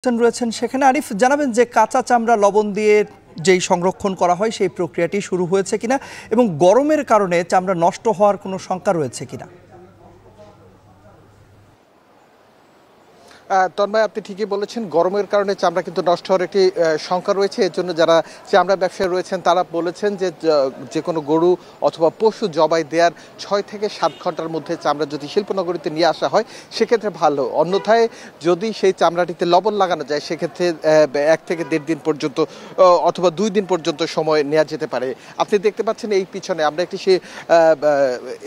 রয়েছেন সেখানে আরিফ জানাবেন যে কাঁচা চামড়া লবণ দিয়ে যেই সংরক্ষণ করা হয় সেই প্রক্রিয়াটি শুরু হয়েছে কিনা এবং গরমের কারণে চামড়া নষ্ট হওয়ার কোনো শঙ্কা রয়েছে কিনা। তন্ময়, আপনি ঠিকই বলেছেন, গরমের কারণে চামড়া কিন্তু নষ্ট হওয়ার একটি শঙ্কা রয়েছে। এর জন্য যারা চামড়া ব্যবসায়ী রয়েছেন তারা বলেছেন যে কোনো গরু অথবা পশু জবাই দেওয়ার 6 থেকে 7 ঘন্টার মধ্যে চামড়া যদি শিল্পনগরীতে নিয়ে আসা হয় সেক্ষেত্রে ভালো। অন্যথায় যদি সেই চামড়াটিতে লবণ লাগানো যায় সেক্ষেত্রে 1 থেকে 1.5 দিন পর্যন্ত অথবা 2 দিন পর্যন্ত সময় নেওয়া যেতে পারে। আপনি দেখতে পাচ্ছেন এই পিছনে আমরা একটি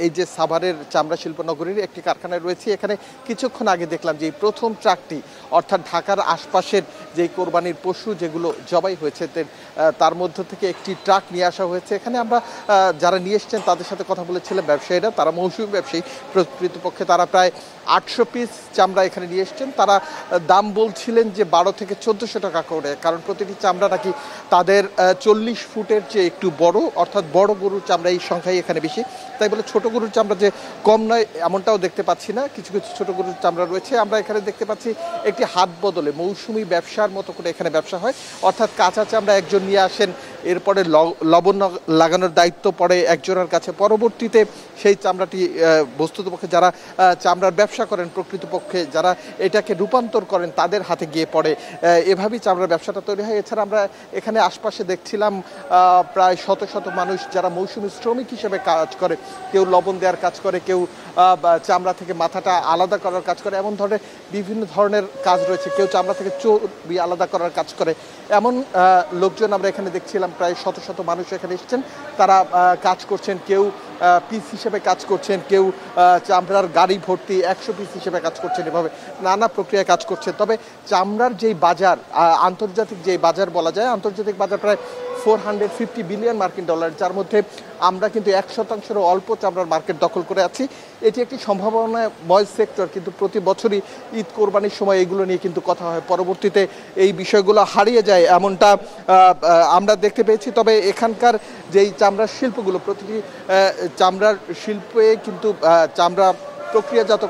এই যে সাভারের চামড়া শিল্পনগরীর একটি কারখানায় রয়েছে। এখানে কিছুক্ষণ আগে দেখলাম যে প্রথম ট্রাকটি অর্থাৎ ঢাকার আশপাশের যে কোরবানির পশু যেগুলো জবাই হয়েছে তার মধ্য থেকে একটি ট্রাক নিয়ে আসা হয়েছে। এখানে আমরা যারা নিয়ে এসছেন তাদের সাথে কথা বলেছিলাম, ব্যবসায়ীরা, তারা মৌসুমী ব্যবসায়ী, প্রকৃতপক্ষে তারা প্রায় 800 পিস চামড়া এখানে নিয়ে এসছেন। তারা দাম বলছিলেন যে 12 থেকে 1400 টাকা করে, কারণ প্রতিটি চামড়া নাকি তাদের 40 ফুটের চেয়ে একটু বড়, অর্থাৎ বড় গরুর চামড়া এই সংখ্যাই এখানে বেশি। তাই বলে ছোট গরুর চামড়া যে কম নয় এমনটাও দেখতে পাচ্ছি না। কিছু কিছু ছোট গরুর চামড়া রয়েছে। আমরা এখানে দেখতে পাচ্ছি একটি হাত বদলে মৌসুমী ব্যবসার মতো করে এখানে ব্যবসা হয়, অর্থাৎ কাঁচা চামড়া একজন নিয়ে আসেন, এরপরে লবণ লাগানোর দায়িত্ব পড়ে একজনের কাছে, পরবর্তীতে সেই চামড়াটি বস্তুতপক্ষে যারা চামড়ার ব্যবসা করেন, প্রকৃতপক্ষে যারা এটাকে রূপান্তর করেন তাদের হাতে গিয়ে পড়ে। এভাবেই চামড়ার ব্যবসাটা তৈরি হয়। এছাড়া আমরা এখানে আশপাশে দেখছিলাম প্রায় শত শত মানুষ যারা মৌসুমী শ্রমিক হিসেবে কাজ করে, কেউ লবণ দেওয়ার কাজ করে, কেউ চামড়া থেকে মাথাটা আলাদা করার কাজ করে, এমন ধরনের বিভিন্ন ধরনের কাজ রয়েছে, কেউ চামড়া থেকে চর্বি আলাদা করার কাজ করে। এমন লোকজন আমরা এখানে দেখছিলাম, প্রায় শত শত মানুষ এখানে এসেছেন, তারা কাজ করছেন, কেউ পিস হিসেবে কাজ করছেন, কেউ চামড়ার গাড়ি ভর্তি 100 পিস হিসেবে কাজ করছেন, এভাবে নানা প্রক্রিয়ায় কাজ করছেন। তবে চামড়ার যেই বাজার, আন্তর্জাতিক যেই বাজার বলা যায়, আন্তর্জাতিক বাজার প্রায় 450 বিলিয়ন মার্কিন ডলার, যার মধ্যে আমরা কিন্তু 1%-এরও অল্প চামড়ার মার্কেট দখল করে আছি। এটি একটি সম্ভাবনাময় সেক্টর, কিন্তু প্রতি বছরই ঈদ কোরবানির সময় এগুলো নিয়ে কিন্তু কথা হয়, পরবর্তীতে এই বিষয়গুলো হারিয়ে যায় এমনটা আমরা দেখতে পেয়েছি। তবে এখানকার যেই চামড়ার শিল্পগুলো, প্রতিটি চামড়ার শিল্পে কিন্তু চামড়া প্রক্রিয়াজাত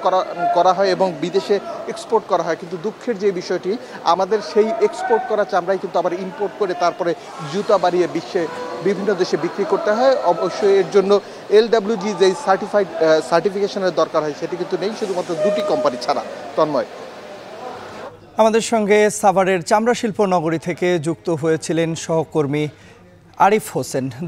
করা হয় এবং বিদেশে এক্সপোর্ট করা হয়, কিন্তু দুঃখের যে বিষয়টি, আমাদের সেই এক্সপোর্ট করা চামড়াই কিন্তু আবার ইম্পোর্ট করে তারপরে জুতা বাড়িয়ে বিশ্বে বিভিন্ন দেশে বিক্রি করতে হয়। অবশ্যই এর জন্য LWG যেই সার্টিফিকেশনের দরকার হয় সেটি কিন্তু নেই, শুধুমাত্র 2টি কোম্পানি ছাড়া। তন্ময়, আমাদের সঙ্গে সাভারের চামড়া শিল্প নগরী থেকে যুক্ত হয়েছিলেন সহকর্মী আরিফ হোসেন।